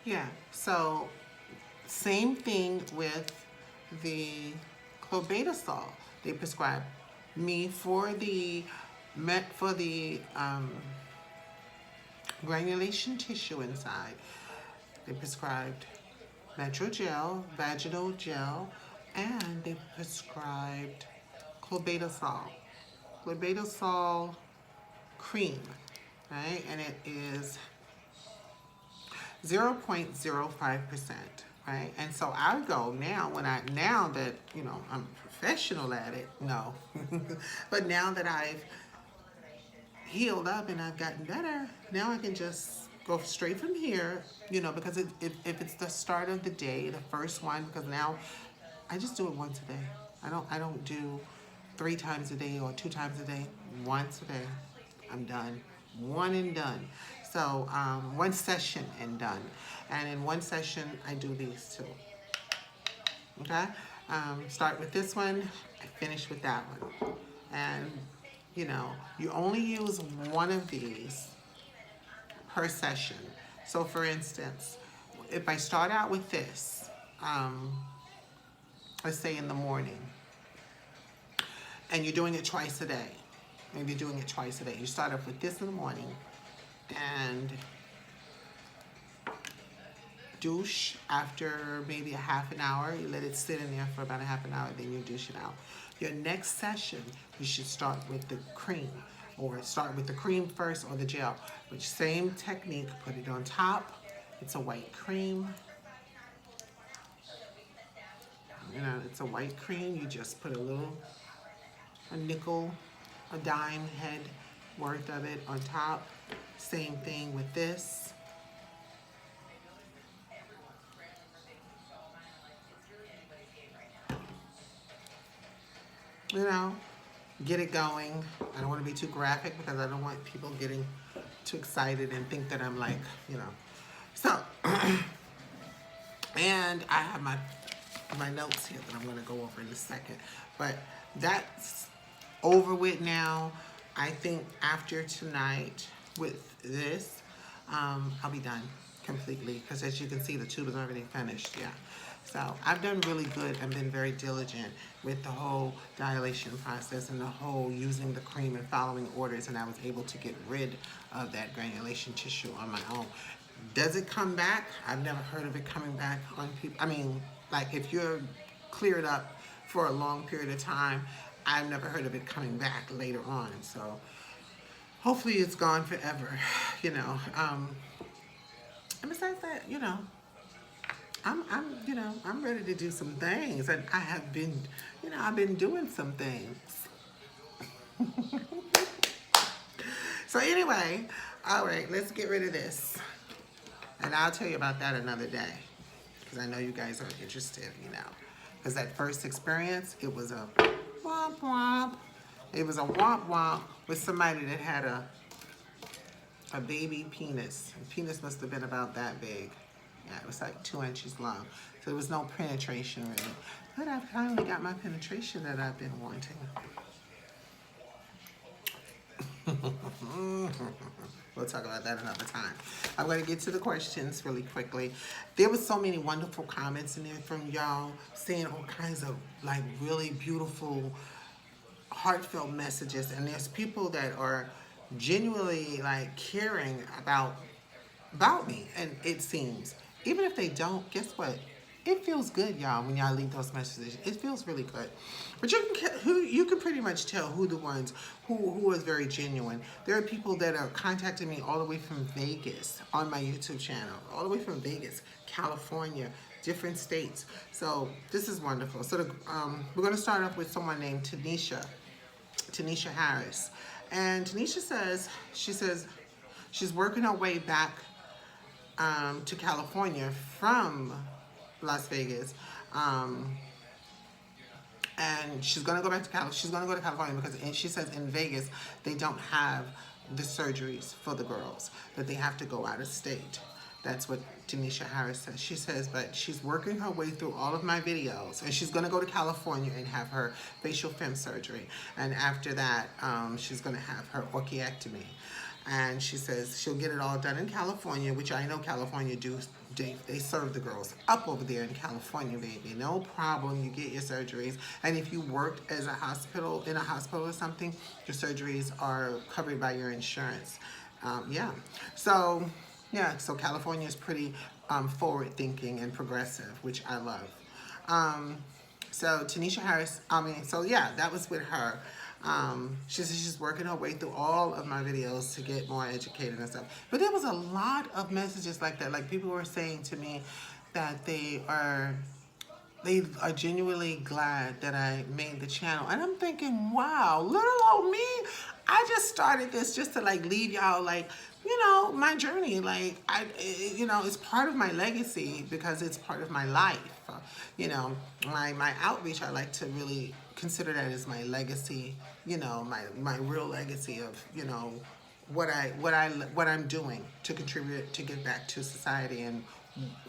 Yeah, so same thing with the clobetasol. They prescribed me for the granulation tissue inside. They prescribed Metrogel, vaginal gel, and they prescribed clobetasol. Clobetasol cream, right? And it is 0.05%, right? And so I go now now that, I'm professional at it, no. But now that I've healed up and I've gotten better, now I can just go straight from here, because if it's the start of the day, the first one, because now I just do it once a day. I don't do 3 times a day or 2 times a day. Once a day, I'm done. One and done. So one session and done. And in one session, I do these two. Okay? Start with this one, I finish with that one. And, you only use one of these per session. So for instance, if I start out with this, let's say in the morning, and you're doing it twice a day, maybe you're doing it twice a day. You start off with this in the morning and douche after maybe a half an hour. You let it sit in there for about a half an hour, then you douche it out. Your next session, you should start with the cream, or start with the cream first or the gel. Which same technique, put it on top. It's a white cream. It's a white cream. You just put a nickel, a dime head worth of it on top. Same thing with this. Get it going. I don't want to be too graphic because I don't want people getting too excited and think that I'm like, So, and I have my notes here that I'm going to go over in a second. But that's over with now. I think after tonight with this, I'll be done completely, because as you can see, the tube is already finished. Yeah. So I've done really good and been very diligent with the whole dilation process and the whole using the cream and following orders, and I was able to get rid of that granulation tissue on my own. Does it come back? I've never heard of it coming back on people. I mean, like if you're cleared up for a long period of time, I've never heard of it coming back later on. So hopefully it's gone forever, And besides that, I'm ready to do some things, and I have been, I've been doing some things. So anyway, all right, let's get rid of this, and I'll tell you about that another day, because I know you guys are interested, because that first experience, it was a womp womp. It was a womp womp with somebody that had a baby penis. The penis must have been about that big. Yeah, it was like 2 inches long. So there was no penetration really. But I finally got my penetration that I've been wanting. We'll talk about that another time. I'm going to get to the questions really quickly. There was so many wonderful comments in there from y'all saying all kinds of like really beautiful, heartfelt messages. And there's people that are genuinely like caring about me, and it seems. Even if they don't, guess what? It feels good, y'all, when y'all leave those messages. It feels really good. But you can pretty much tell who the ones who is very genuine. There are people that are contacting me all the way from Vegas on my YouTube channel, all the way from Vegas, California, different states. So this is wonderful. So we're going to start off with someone named Tanisha Harris. And Tanisha says, she's working her way back to California from Las Vegas, and she's gonna go back to California. She's gonna go to California because she says in Vegas they don't have the surgeries for the girls, that they have to go out of state. That's what Tanisha Harris says. She says, but she's working her way through all of my videos, and she's gonna go to California and have her facial fem surgery, and after that, she's gonna have her orchiectomy. And she says she'll get it all done in California, which I know California do. They serve the girls up over there in California, baby. No problem. You get your surgeries. And if you worked as a hospital, in a hospital or something, your surgeries are covered by your insurance. Yeah. So, yeah. So California is pretty forward thinking and progressive, which I love. So Tanisha Harris, so yeah, that was with her. She says she's working her way through all of my videos to get more educated and stuff. But there was a lot of messages like that. Like people were saying to me that they are genuinely glad that I made the channel. And I'm thinking, wow, little old me, I just started this just to like leave y'all like, you know, my journey. Like, you know, it's part of my legacy because it's part of my life. You know, my outreach, I like to really consider that as my legacy, you know, my real legacy of, you know, what I'm doing to contribute, to give back to society and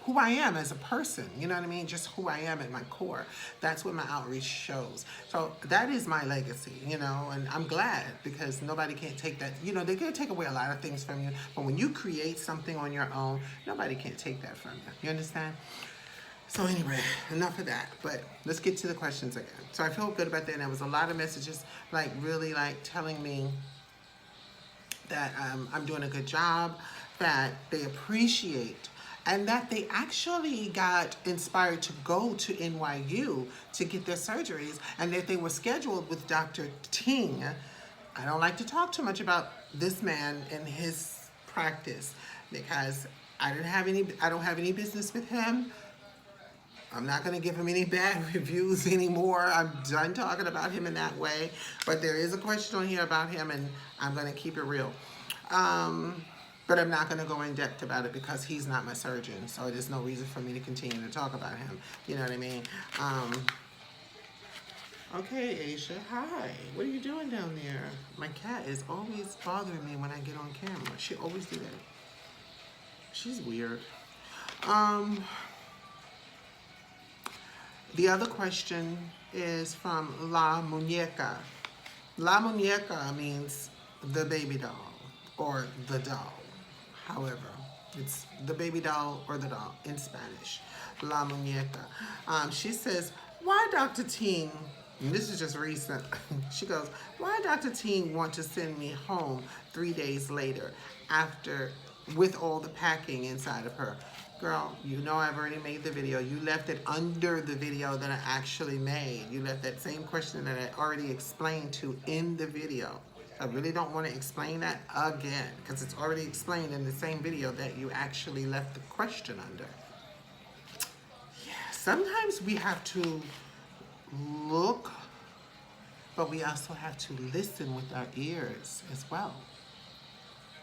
who I am as a person, you know what I mean? Just who I am at my core. That's what my outreach shows. So that is my legacy, you know, and I'm glad because nobody can take that. You know, they can take away a lot of things from you, but when you create something on your own, nobody can take that from you. You understand? So anyway, enough of that, but let's get to the questions again. So I feel good about that, and there was a lot of messages like really like telling me that I'm doing a good job, that they appreciate, and that they actually got inspired to go to NYU to get their surgeries, and that they were scheduled with Dr. Ting. I don't like to talk too much about this man and his practice because I don't have any business with him. I'm not going to give him any bad reviews anymore. I'm done talking about him in that way. But there is a question on here about him, and I'm going to keep it real. But I'm not going to go in depth about it because he's not my surgeon. So there's no reason for me to continue to talk about him. You know what I mean? Okay, Asia, hi. What are you doing down there? My cat is always bothering me when I get on camera. She always do that. She's weird. The other question is from La Muñeca. La Muñeca means the baby doll or the doll. However, it's the baby doll or the doll in Spanish. La Muñeca. She says, why Dr. Ting, and this is just recent, she goes, why Dr. Ting want to send me home 3 days later after with all the packing inside of her? Girl, you know I've already made the video. You left it under the video that I actually made. You left that same question that I already explained to in the video. I really don't want to explain that again because it's already explained in the same video that you actually left the question under. Yeah, sometimes we have to look, but we also have to listen with our ears as well,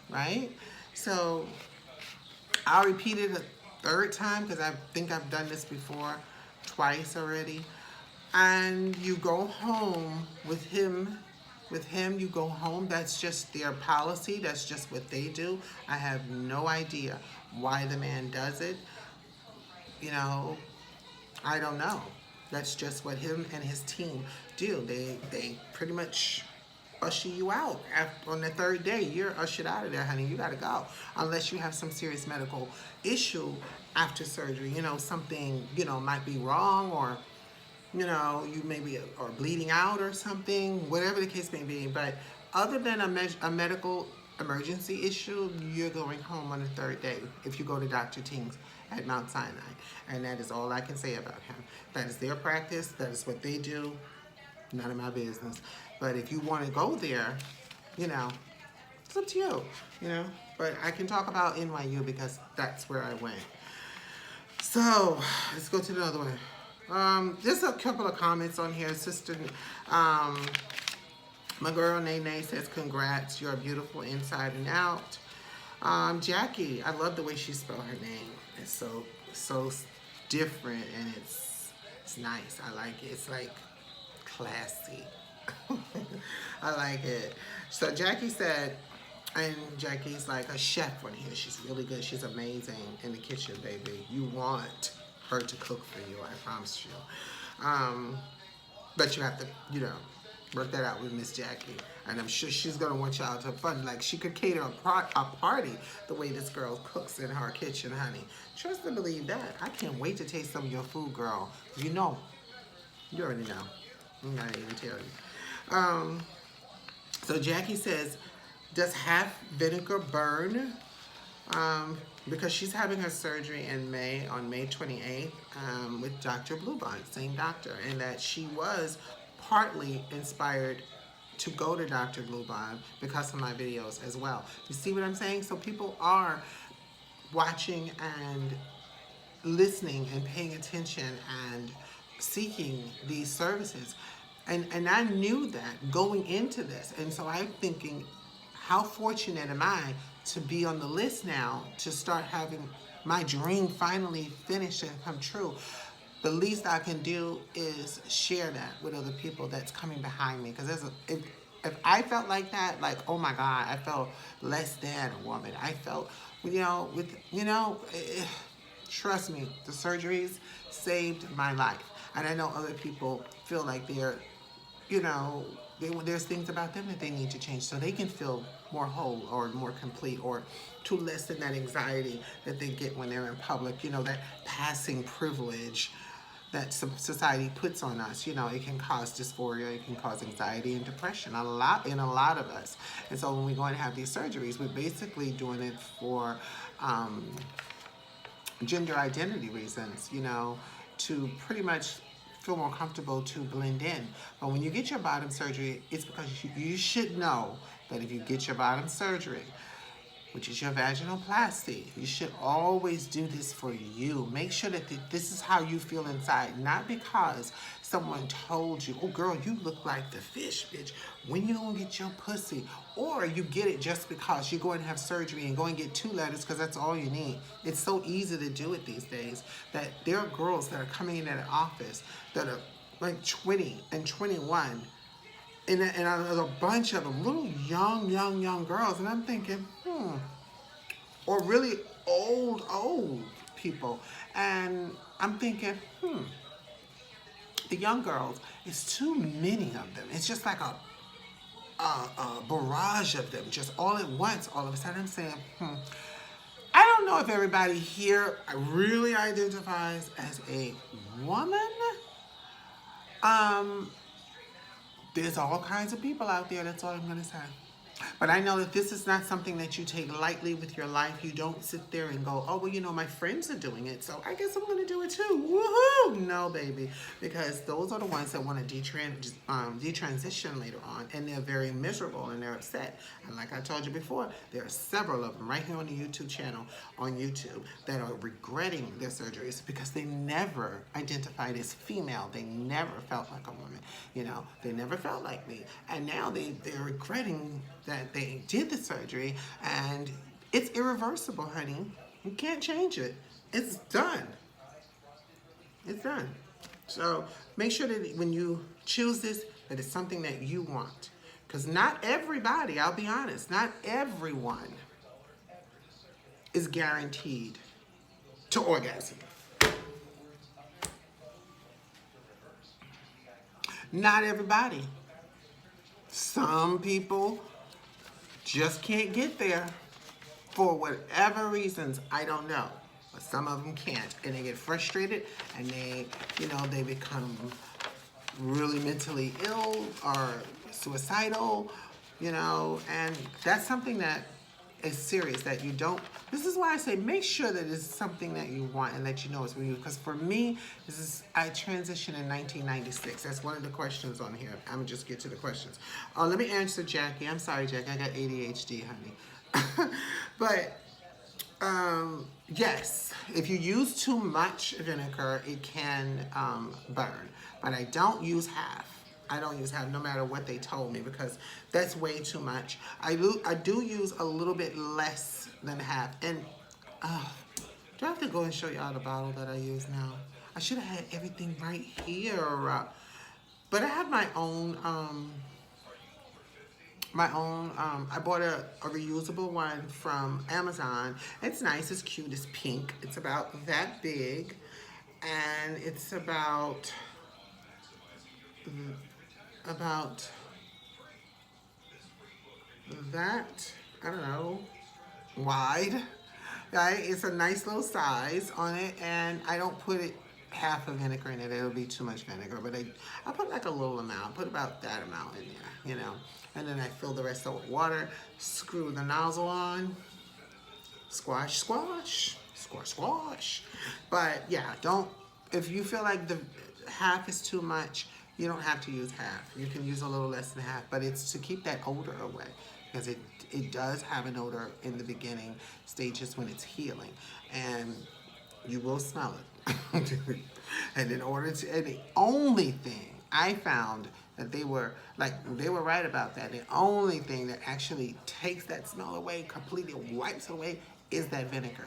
right? So I'll repeat it a third time because I think I've done this before twice already. And you go home with him. With him, you go home. That's just their policy. That's just what they do. I have no idea why the man does it. You know, I don't know. That's just what him and his team do. They pretty much usher you out. On the third day, you're ushered out of there, honey. You gotta go. Unless you have some serious medical issue after surgery. You know, something, you know, might be wrong, or, you know, you maybe are bleeding out or something, whatever the case may be. But other than a medical emergency issue, you're going home on the third day if you go to Dr. Ting's at Mount Sinai. And that is all I can say about him. That is their practice. That is what they do. None of my business. But if you want to go there, you know, it's up to you, you know. But I can talk about NYU because that's where I went. So, let's go to the other one. Just a couple of comments on here. Sister, my girl Nene says, congrats, you're beautiful inside and out. Jackie, I love the way she spelled her name. It's so different, and it's nice. I like it. It's like classy. I like it. So Jackie said, and Jackie's like a chef on here. She's really good. She's amazing in the kitchen, baby. You want her to cook for you, I promise you. But you have to, you know, work that out with Miss Jackie. And I'm sure she's gonna want y'all to have fun. Like she could cater a party the way this girl cooks in her kitchen, honey. Trust and believe that. I can't wait to taste some of your food, girl. You know, you already know. I'm not even tell you. So Jackie says, does half vinegar burn? Because she's having her surgery in May, on May 28th, with Dr. Bluebonnet, same doctor, and that she was partly inspired to go to Dr. Bluebonnet because of my videos as well. You see what I'm saying? So people are watching and listening and paying attention and seeking these services. And I knew that going into this. And so I'm thinking, how fortunate am I to be on the list now, to start having my dream finally finish and come true. The least I can do is share that with other people that's coming behind me. Because if I felt like that, like, oh my God, I felt less than a woman. I felt, trust me, the surgeries saved my life. And I know other people feel like they're, there's things about them that they need to change so they can feel more whole or more complete, or to lessen that anxiety that they get when they're in public, that passing privilege that society puts on us. It can cause dysphoria, it can cause anxiety and depression in a lot of us. And so when we go and have these surgeries, we're basically doing it for gender identity reasons, to pretty much feel more comfortable to blend in. But when you get your bottom surgery, it's because you should know that if you get your bottom surgery, which is your vaginoplasty, you should always do this for you. Make sure that this is how you feel inside, not because someone told you, oh girl, you look like the fish, bitch. When you gonna get your pussy? Or you get it just because you go and have surgery and go and get 2 letters because that's all you need. It's so easy to do it these days that there are girls that are coming in at an office that are like 20 and 21, and there's a bunch of them, little young girls, and I'm thinking, or really old people, and I'm thinking, the young girls, it's too many of them. It's just like a barrage of them, just all at once, all of a sudden. I'm saying, I don't know if everybody here really identifies as a woman. There's all kinds of people out there, that's all I'm going to say. But I know that this is not something that you take lightly with your life. You don't sit there and go, oh, well, my friends are doing it, so I guess I'm going to do it too. Woohoo! No, baby. Because those are the ones that want to detransition later on, and they're very miserable and they're upset. And like I told you before, there are several of them right here on the YouTube channel, on YouTube, that are regretting their surgeries because they never identified as female. They never felt like a woman. They never felt like me. And now they're regretting that they did the surgery, and it's irreversible, honey. You can't change it. It's done. It's done. So make sure that when you choose this, that it's something that you want. Because not everybody, I'll be honest, not everyone is guaranteed to orgasm. Not everybody. Some people just can't get there for whatever reasons, I don't know. But some of them can't, and they get frustrated, and they become really mentally ill or suicidal, and that's something that is serious, that you don't. This is why I say make sure that it's something that you want and that you know it's for you. Because for me, I transitioned in 1996. That's one of the questions on here. I'm gonna just get to the questions. Let me answer Jackie. I'm sorry, Jackie. I got ADHD, honey. But yes, if you use too much vinegar, it can burn. But I don't use half. I don't use half, no matter what they told me, because that's way too much. I do use a little bit less than half. And do I have to go and show y'all the bottle that I use now? I should have had everything right here. But I have my own, I bought a reusable one from Amazon. It's nice, it's cute, it's pink. It's about that big, and it's about that, I don't know, wide. Right? It's a nice little size on it, and I don't put it half of vinegar in it. It'll be too much vinegar, but I put like a little amount. Put about that amount in there, you know. And then I fill the rest up with water. Screw the nozzle on. Squash, squash, squash, squash. But yeah, don't. If you feel like the half is too much, you don't have to use half. You can use a little less than half, but it's to keep that odor away because it does have an odor in the beginning stages when it's healing, and you will smell it. And in order to, and the only thing I found that they were right about that. The only thing that actually takes that smell away, completely wipes it away, is that vinegar.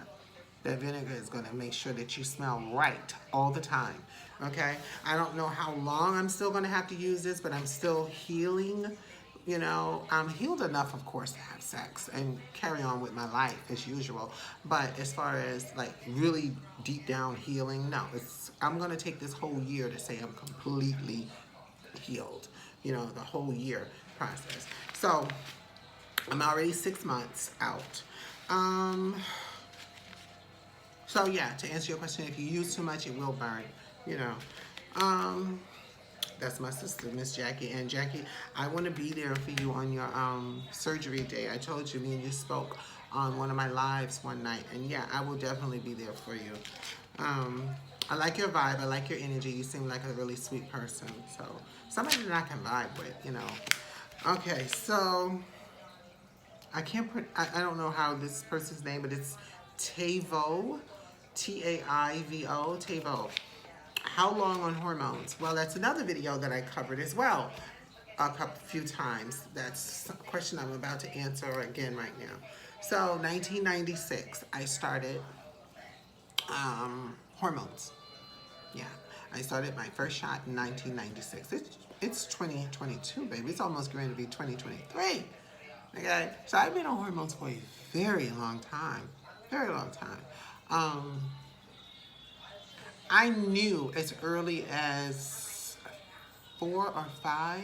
That vinegar is going to make sure that you smell right all the time. Okay? I don't know how long I'm still going to have to use this, but I'm still healing. You know, I'm healed enough, of course, to have sex and carry on with my life as usual. But as far as like really deep down healing, no. I'm going to take this whole year to say I'm completely healed. You know, the whole year process. So I'm already 6 months out. So yeah, to answer your question, if you use too much, it will burn, you know. That's my sister, Miss Jackie. And Jackie, I want to be there for you on your surgery day. I told you, me and you spoke on one of my lives one night. And yeah, I will definitely be there for you. I like your vibe. I like your energy. You seem like a really sweet person. So somebody that I can vibe with, you know. Okay, so I can't put, I don't know how this person's name, but it's Taivo, T-A-I-V-O, Taivo. How long on hormones? Well, that's another video that I covered as well a few times. That's a question I'm about to answer again right now. So 1996, I started hormones. Yeah, I started my first shot in 1996. It's 2022, baby. It's almost going to be 2023. Okay, so I've been on hormones for a very long time. Very long time. I knew as early as 4 or 5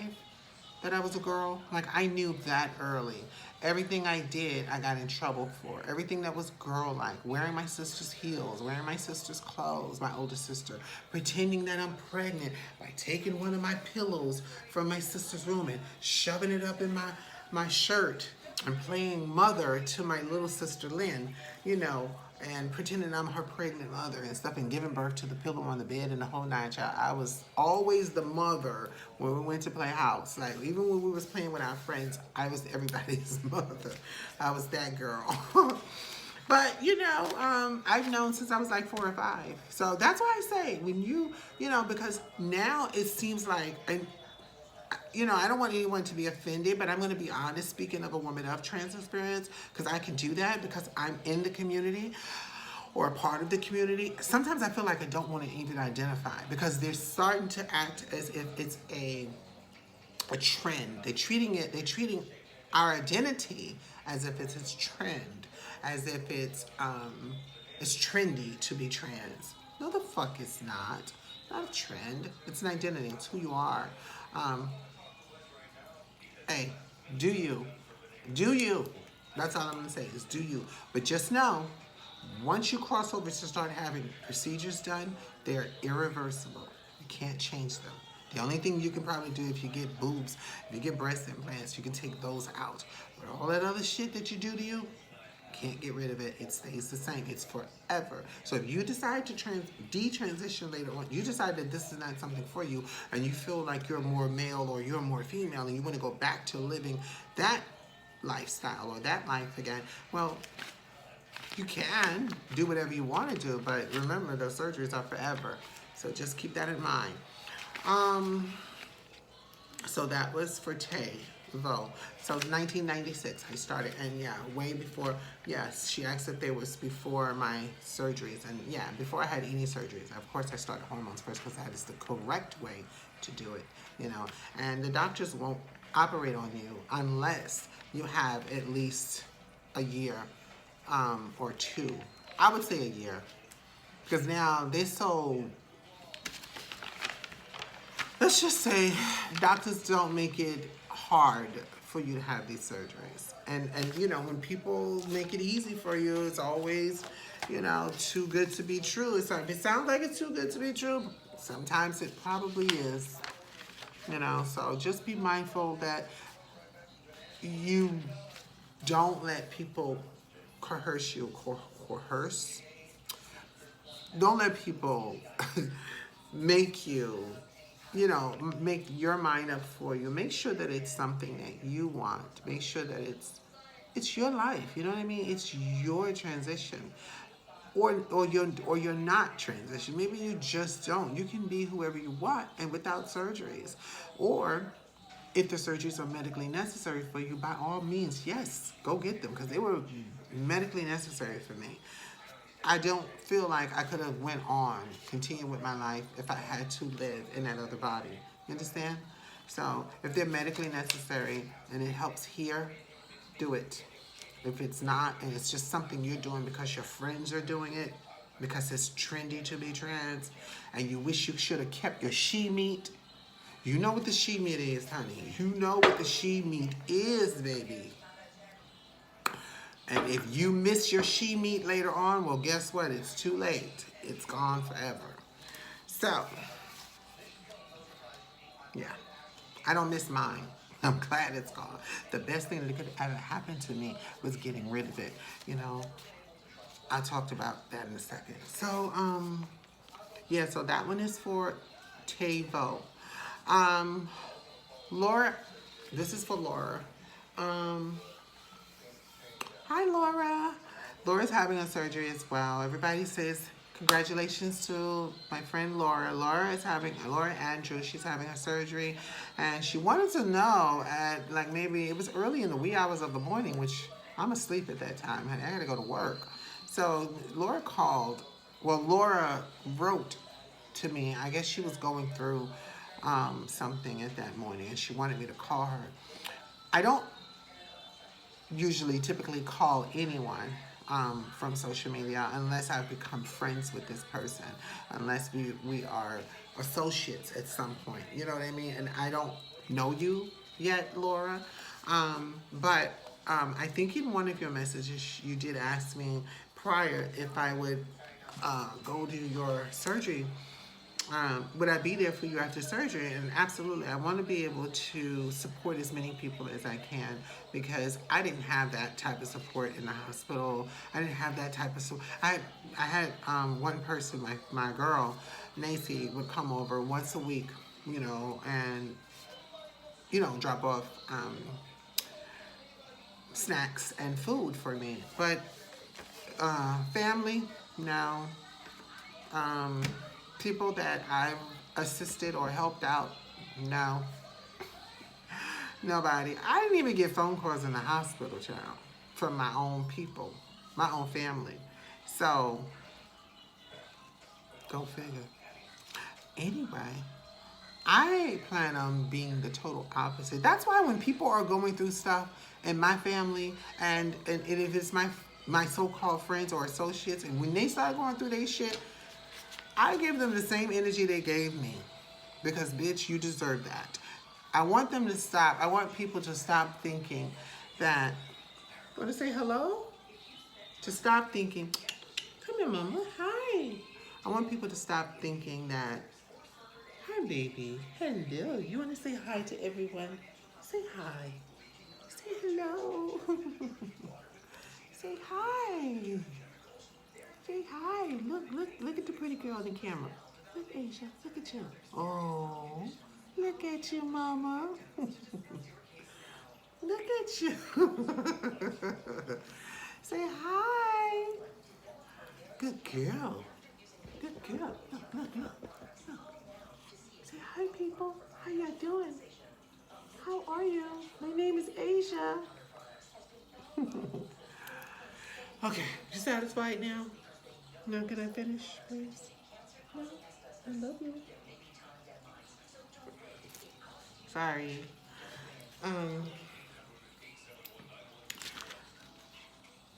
that I was a girl. Like, I knew that early. Everything I did, I got in trouble for. Everything that was girl-like, wearing my sister's heels, wearing my sister's clothes, my older sister, pretending that I'm pregnant by taking one of my pillows from my sister's room and shoving it up in my shirt and playing mother to my little sister Lynn, you know, and pretending I'm her pregnant mother and stuff and giving birth to the pillow on the bed and the whole nine child. I was always the mother when we went to play house. Like, even when we was playing with our friends, I was everybody's mother. I was that girl. But, you know, I've known since I was like 4 or 5. So that's why I say, when you know, because now it seems like, and you know, I don't want anyone to be offended, but I'm going to be honest, speaking of a woman of trans experience, because I can do that because I'm in the community or a part of the community. Sometimes I feel like I don't want to even identify because they're starting to act as if it's a trend. They're treating our identity as if it's a trend, as if it's trendy to be trans. No, the fuck it's not. It's not a trend. It's an identity. It's who you are. Hey, do you. Do you. That's all I'm going to say is do you. But just know, once you cross over to start having procedures done, they're irreversible. You can't change them. The only thing you can probably do if you get boobs, if you get breast implants, you can take those out. But all that other shit that you do to you, can't get rid of it. It stays the same. It's forever. So if you decide to detransition later on, you decide that this is not something for you, and you feel like you're more male or you're more female, and you want to go back to living that lifestyle or that life again, well, you can do whatever you want to do, but remember, those surgeries are forever. So just keep that in mind. So that was for Tay. So 1996 I started, and yeah, way before, yes, she asked if there was before my surgeries, and yeah, before I had any surgeries. Of course I started hormones first because that is the correct way to do it, you know, and the doctors won't operate on you unless you have at least a year or 2. I would say a year, because now they're so, let's just say doctors don't make it hard for you to have these surgeries. And you know, when people make it easy for you, it's always, you know, too good to be true. It's like, it sounds like it's too good to be true. Sometimes it probably is. You know, so just be mindful that you don't let people coerce you, coerce. Don't let people make you, you know, make your mind up for you. Make sure that it's something that you want. Make sure that it's your life. You know what I mean? It's your transition. Or you're not transition. Maybe you just don't. You can be whoever you want and without surgeries. Or if the surgeries are medically necessary for you, by all means, yes, go get them because they were medically necessary for me. I don't feel like I could have went on, continued with my life if I had to live in that other body. You understand? So if they're medically necessary and it helps here, do it. If it's not, and it's just something you're doing because your friends are doing it, because it's trendy to be trans, and you wish you should have kept your she meat, you know what the she meat is, honey. You know what the she meat is, baby. And if you miss your she meat later on, well, guess what? It's too late. It's gone forever. So, yeah, I don't miss mine. I'm glad it's gone. The best thing that could ever happen to me was getting rid of it. You know, I talked about that in a second. So, yeah, so that one is for Tavo. Laura, this is for Laura. Hi, Laura. Laura's having a surgery as well. Everybody says congratulations to my friend Laura. Laura Andrews, she's having a surgery. And she wanted to know at, like, maybe it was early in the wee hours of the morning, which I'm asleep at that time. I had to go to work. So Laura called. Well, Laura wrote to me. I guess she was going through something at that morning, and she wanted me to call her. I don't typically call anyone from social media unless I've become friends with this person, unless we are associates at some point. You know what I mean? And I don't know you yet, Laura. But I think in one of your messages you did ask me prior if I would go to your surgery. Would I be there for you after surgery? And absolutely, I want to be able to support as many people as I can because I didn't have that type of support in the hospital. I didn't have that type of support. I had one person, my girl, Nacy, would come over once a week, you know, and, you know, drop off snacks and food for me. But family, no. People that I've assisted or helped out, no. Nobody. I didn't even get phone calls in the hospital, child, from my own people, my own family. So, go figure. Anyway, I plan on being the total opposite. That's why when people are going through stuff in my family and if it's my so-called friends or associates, and when they start going through their shit, I give them the same energy they gave me because, bitch, you deserve that. I want them to stop. I want people to stop thinking that, want to say hello? To stop thinking, come here, mama, hi. I want people to stop thinking that, hi, baby, hello. You want to say hi to everyone? Say hi. Say hello. Say hi. Say hi. Look at the pretty girl in the camera. Look, Asia. Look at you. Oh, look at you, mama. Look at you. Say hi. Good girl. Good girl. Look. Say hi, people. How y'all doing? How are you? My name is Asia. Okay, you satisfied now? Now can I finish, please? No, I love you. Sorry.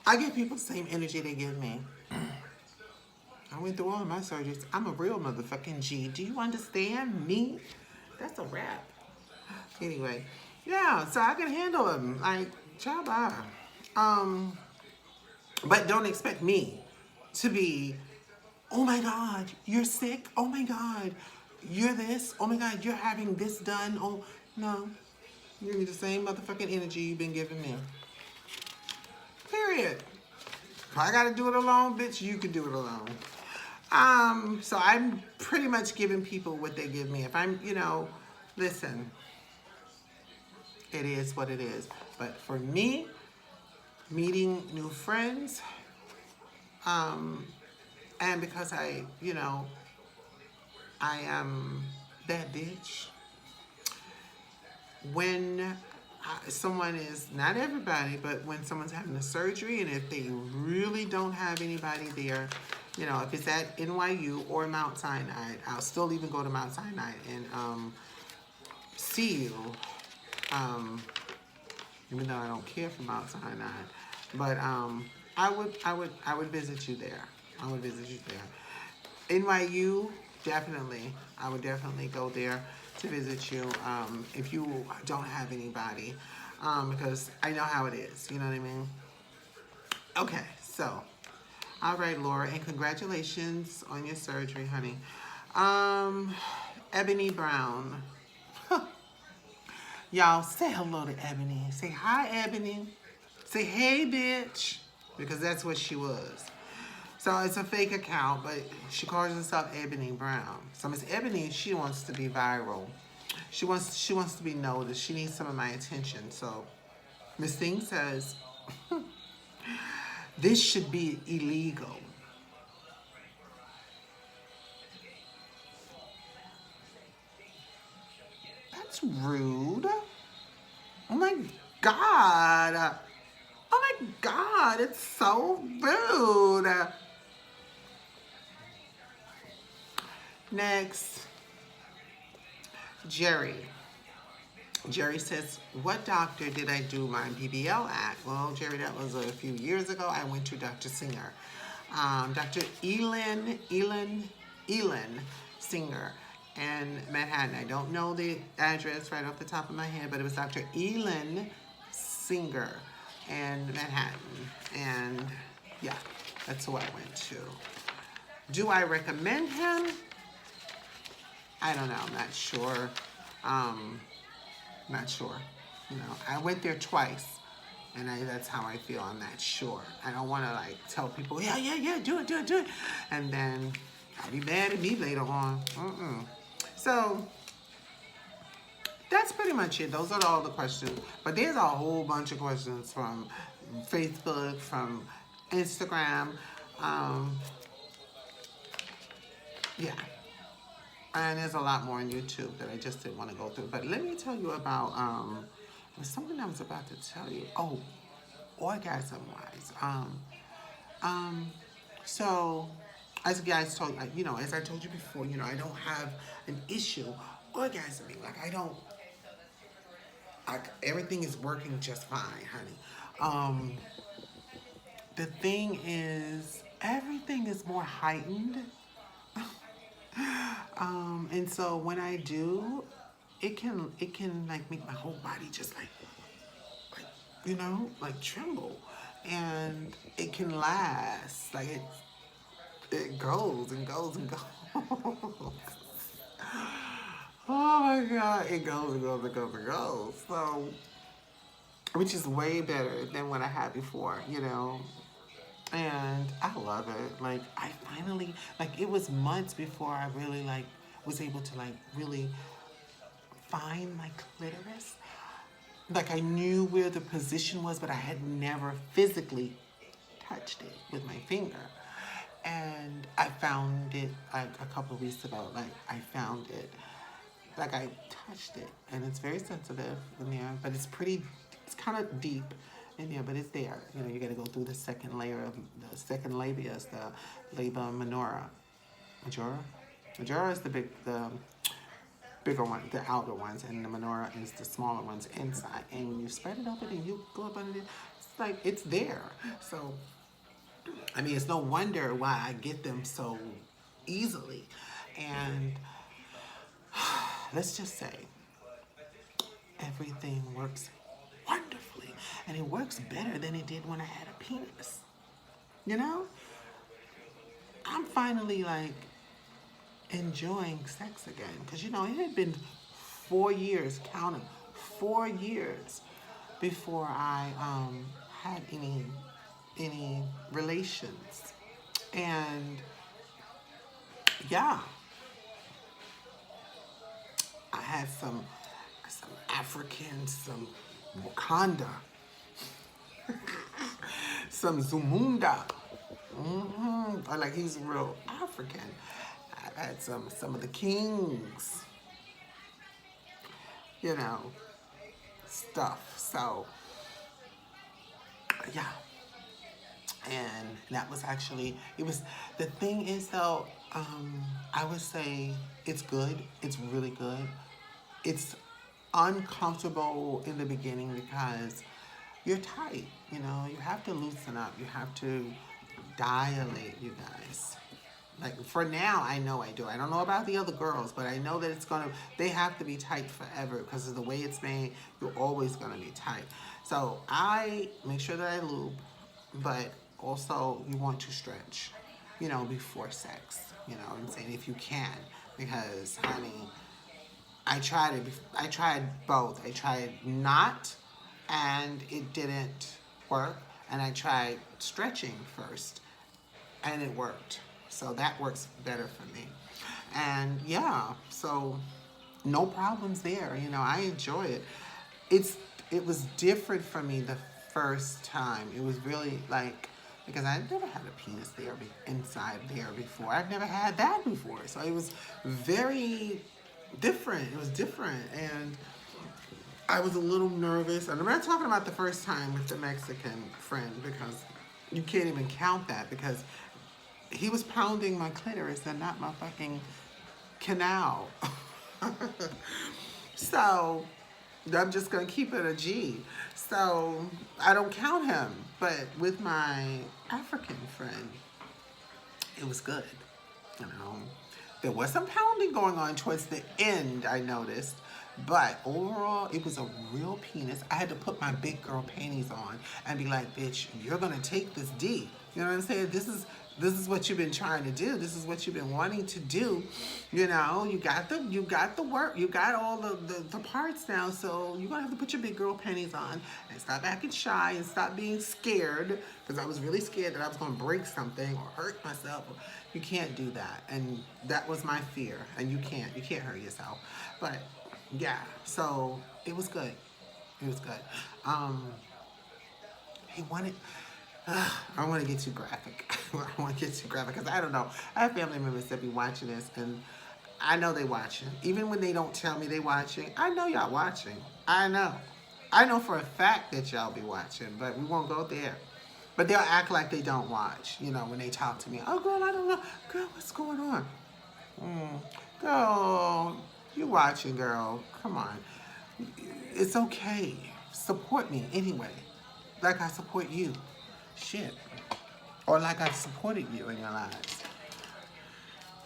I give people the same energy they give me. I went through all of my surgeries. I'm a real motherfucking G. Do you understand me? That's a wrap. Anyway, Yeah, so I can handle them. Like, ciao, bye. Um, but don't expect me to be, oh my God, you're sick. Oh my God, you're this. Oh my God, you're having this done. Oh, no. You give me the same motherfucking energy you've been giving me. Period. If I gotta do it alone, bitch, you can do it alone. So I'm pretty much giving people what they give me. If I'm, listen, it is what it is. But for me, meeting new friends, and because I am that bitch, when someone is, not everybody, but when someone's having a surgery and if they really don't have anybody there, if it's at NYU or Mount Sinai, I'll still even go to Mount Sinai and see you, even though I don't care for Mount Sinai, but I would visit you there. I would visit you there. NYU, definitely. I would definitely go there to visit you if you don't have anybody, because I know how it is. You know what I mean? Okay, so, all right, Laura, and congratulations on your surgery, honey. Ebony Brown. Y'all, say hello to Ebony. Say hi, Ebony. Say hey, bitch, because that's what she was. So it's a fake account, but she calls herself Ebony Brown. So Miss Ebony, she wants to be viral. She wants to be noticed. She needs some of my attention. So Miss Thing says, this should be illegal. That's rude. Oh my God. Oh my God, it's so rude. Next, Jerry. Jerry says, what doctor did I do my BBL at? Well, Jerry, that was a few years ago. I went to Dr. Singer. Dr. Elin Singer in Manhattan. I don't know the address right off the top of my head, but it was Dr. Elin Singer in Manhattan. And yeah, that's who I went to. Do I recommend him? I don't know. I'm not sure. Not sure. I went there twice, and that's how I feel. I'm not sure. I don't want to tell people, yeah, do it, and then I'll be mad at me later on. So that's pretty much it. Those are all the questions. But there's a whole bunch of questions from Facebook, from Instagram. Yeah. And there's a lot more on YouTube that I just didn't want to go through. But let me tell you about, there's something I was about to tell you. Oh, orgasm-wise. So, as guys told, as I told you before, I don't have an issue orgasming. Everything is working just fine, honey. The thing is, everything is more heightened. And so when I do, it can make my whole body just tremble, and it can last it goes and goes and goes. Oh my God, it goes and goes and goes and goes. So, which is way better than what I had before, And I love it. I finally, it was months before I really, was able to, really find my clitoris. I knew where the position was, but I had never physically touched it with my finger. And I found it, a couple of weeks ago. I found it. I touched it. And it's very sensitive in there, but it's kind of deep in there, but it's there. You got to go through the second layer of the second labia, is the labia minora. Majora is the bigger one, the outer ones, and the minora is the smaller ones inside. And when you spread it open and you go up under it, it's there. So, it's no wonder why I get them so easily. And let's just say, everything works wonderfully. And it works better than it did when I had a penis. You know? I'm finally like enjoying sex again. Because, you know, it had been 4 years, counting 4 years before I had any relations. And yeah, I had some African, some Wakanda, some Zumunda. Or like he's real African. I've had some of the kings, you know, stuff. So yeah. And that was actually, it was, the thing is though, I would say it's good. It's really good. It's uncomfortable in the beginning because you're tight, you know, you have to loosen up. You have to dilate, you guys. Like for now, I know I do. I don't know about the other girls, but I know that they have to be tight forever because of the way it's made. You're always gonna be tight. So I make sure that I lube, but also you want to stretch, you know, before sex. You know what I'm saying? If you can, because honey, I tried it. I tried both. I tried not, and it didn't work. And I tried stretching first, and it worked. So that works better for me. And yeah, so no problems there. You know, I enjoy it. It was different for me the first time. It was really like, because I'd never had a penis there inside there before. I've never had that before. So it was very different. It was different. And I was a little nervous. And I'm not talking about the first time with the Mexican friend because you can't even count that because he was pounding my clitoris and not my fucking canal. So I'm just gonna keep it a G. So I don't count him. But with my African friend, it was good. You know, there was some pounding going on towards the end, I noticed. But overall, it was a real penis. I had to put my big girl panties on and be like, bitch, you're gonna take this D. You know what I'm saying? This is what you've been trying to do. This is what you've been wanting to do. You know, you got the work, you got all the parts now, so you're gonna have to put your big girl panties on and stop acting shy and stop being scared. Because I was really scared that I was gonna break something or hurt myself. You can't do that. And that was my fear. And you can't hurt yourself. But yeah, so it was good. It was good. He wanted. I don't want to get too graphic. I don't want to get too graphic because I don't know. I have family members that be watching this, and I know they watching. Even when they don't tell me they watching, I know y'all watching. I know. I know for a fact that y'all be watching, but we won't go there. But they'll act like they don't watch, you know, when they talk to me. Oh, girl, I don't know. Girl, what's going on? Girl, you watching, girl. Come on. It's okay. Support me anyway. Like I support you. Shit. Or like I've supported you in your lives.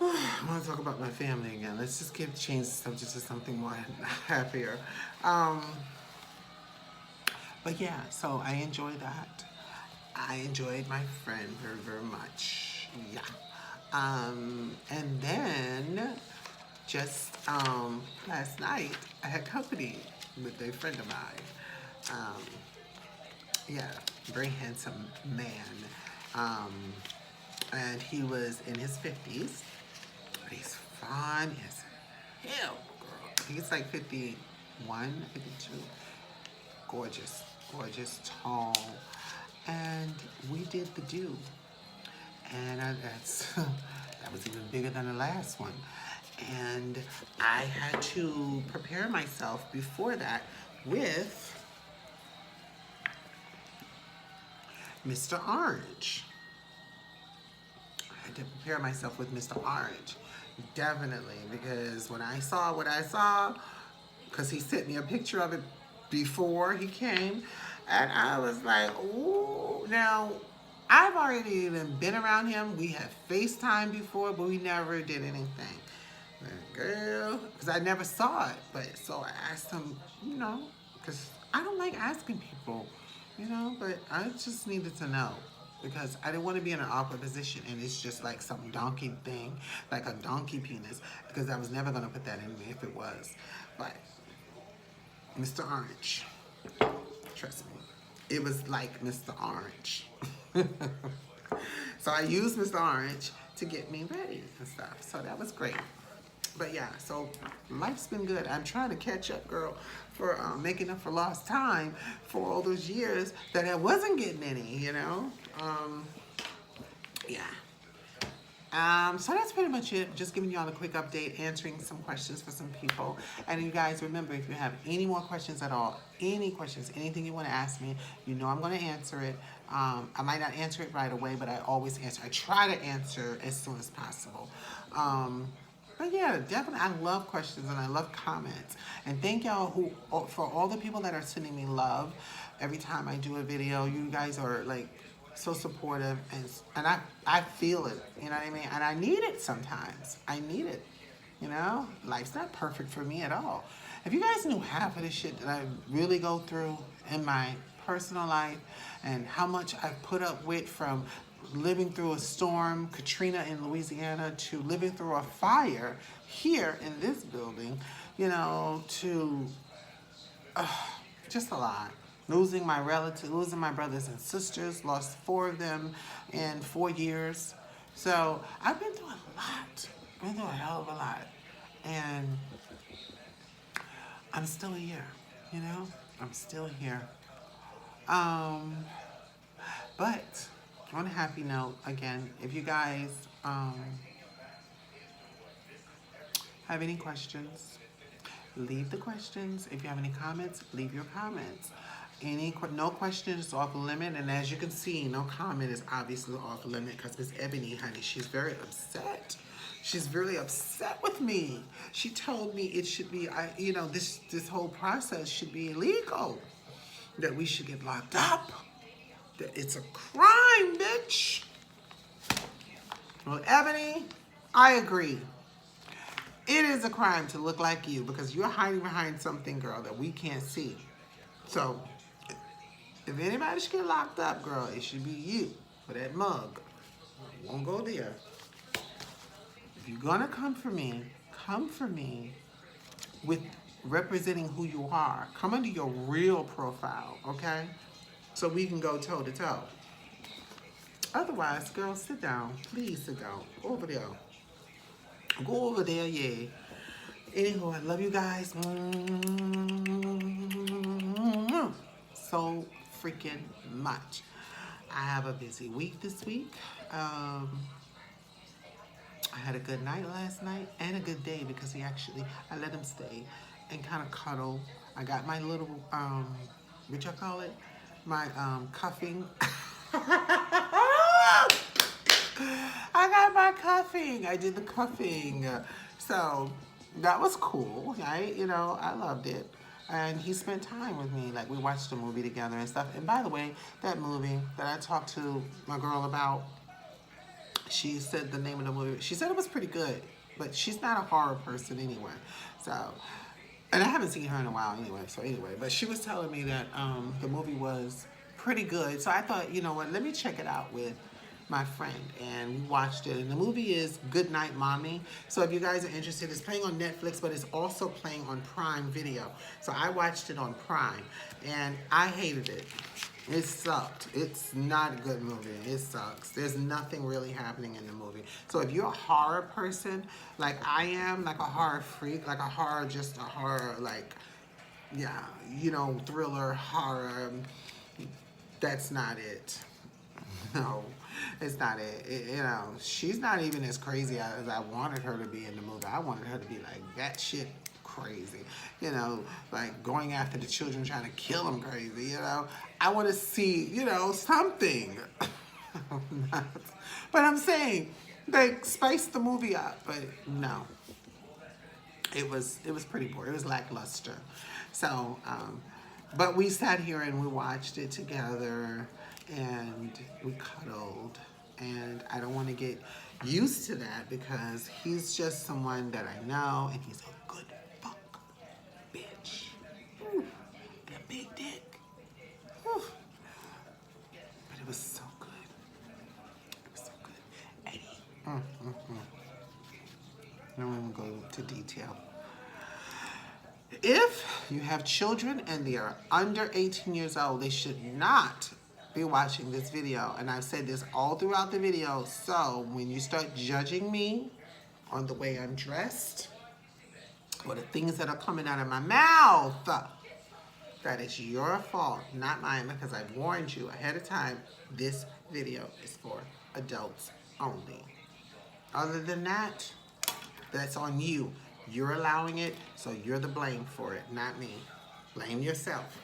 I want to talk about my family again. Let's just change the subject to something more happier. But yeah, so I enjoyed that. I enjoyed my friend very, very much. Yeah. And then just last night I had company with a friend of mine. Yeah, very handsome man. And he was in his 50s. He's fine as hell, girl. He's like 51, 52. Gorgeous, gorgeous, tall. And we did the do. And that was even bigger than the last one. And I had to prepare myself before that with Mr. Orange. I had to prepare myself with Mr. Orange. Definitely, because when I saw what I saw, because he sent me a picture of it before he came, and I was like, ooh. Now, I've already even been around him. We had FaceTime before, but we never did anything. Girl, because I never saw it. But so I asked him, you know, because I don't like asking people, you know, but I just needed to know because I didn't want to be in an awkward position and it's just like some donkey thing, like a donkey penis, because I was never going to put that in me if it was. But Mr. Orange, trust me, it was like Mr. Orange. So I used Mr. Orange to get me ready and stuff. So that was great. But yeah, so life's been good. I'm trying to catch up, girl, for making up for lost time for all those years that I wasn't getting any, you know? Yeah. So that's pretty much it. Just giving y'all a quick update, answering some questions for some people. And you guys remember, if you have any more questions at all, any questions, anything you want to ask me, you know I'm going to answer it. I might not answer it right away, but I always answer. I try to answer as soon as possible. But yeah, definitely, I love questions and I love comments. And thank y'all for all the people that are sending me love every time I do a video. You guys are like so supportive, and I feel it, you know what I mean? And I need it sometimes. I need it, you know? Life's not perfect for me at all. If you guys knew half of the shit that I really go through in my personal life and how much I've put up with, from living through a storm, Katrina in Louisiana, to living through a fire here in this building, you know, to just a lot. Losing my relatives, losing my brothers and sisters, lost 4 of them in 4 years. So I've been through a lot. I've been through a hell of a lot. And I'm still here, you know? I'm still here. But on a happy note, again, if you guys have any questions, leave the questions. If you have any comments, leave your comments. No question is off limit, and as you can see, no comment is obviously off limit because Miss Ebony, honey, she's very upset. She's really upset with me. She told me it should be, you know, this whole process should be illegal, that we should get locked up, that it's a crime, bitch. Well, Ebony, I agree. It is a crime to look like you because you're hiding behind something, girl, that we can't see. So if anybody should get locked up, girl, it should be you for that mug. I won't go there. If you're gonna come for me with representing who you are. Come under your real profile, okay? So we can go toe to toe. Otherwise, girl, sit down. Please sit down. Go over there. Go over there, yeah. Anywho, I love you guys. So freaking much. I have a busy week this week. I had a good night last night and a good day because I let him stay and kind of cuddle. I got my little, what y'all call it? My cuffing. I got my cuffing. I did the cuffing. So that was cool, right? You know, I loved it. And he spent time with me. Like, we watched a movie together and stuff. And by the way, that movie that I talked to my girl about, she said the name of the movie. She said it was pretty good, but she's not a horror person anyway. So, and I haven't seen her in a while anyway. So anyway, but she was telling me that the movie was pretty good. So I thought, you know what, let me check it out with my friend, and we watched it. And the movie is Good Night Mommy. So if you guys are interested, it's playing on Netflix, but it's also playing on Prime Video. So I watched it on Prime, and I hated it. It sucked. It's not a good movie. It sucks. There's nothing really happening in the movie. So if you're a horror person, like I am, like a horror freak, like just a horror, like, yeah, you know, thriller, horror, that's not it. No, it's not it. You know, she's not even as crazy as I wanted her to be in the movie. I wanted her to be like that shit crazy. You know, like going after the children, trying to kill them crazy, you know. I want to see, you know, something. But I'm saying, they spiced the movie up, but no. It was pretty poor. It was lackluster. So, but we sat here and we watched it together and we cuddled. And I don't want to get used to that because he's just someone that I know, and he's a good fuck bitch. Ooh, and a big dick. Ooh. But it was so good. It was so good. And he, I don't even go into detail. If you have children and they are under 18 years old, they should not be watching this video. And I've said this all throughout the video. So when you start judging me on the way I'm dressed or the things that are coming out of my mouth, that is your fault, not mine, because I warned you ahead of time. This video is for adults only. Other than that, that's on you. You're allowing it, so you're the blame for it, not me. Blame yourself.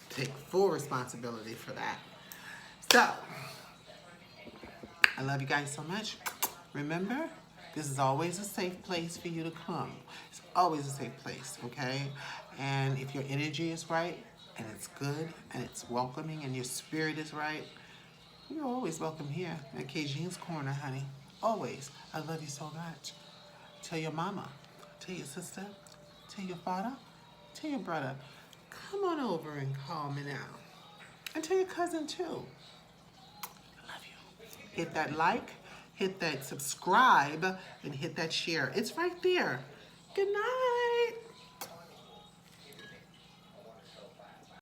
Take full responsibility for that. So, I love you guys so much. Remember, this is always a safe place for you to come. It's always a safe place, okay? And if your energy is right, and it's good, and it's welcoming, and your spirit is right, you're always welcome here at Kayjean's Corner, honey. Always. I love you so much. Tell your mama. Tell your sister. Tell your father. Tell your brother. Come on over and call me now. And tell your cousin too. I love you. Hit that like, hit that subscribe, and hit that share. It's right there. Good night.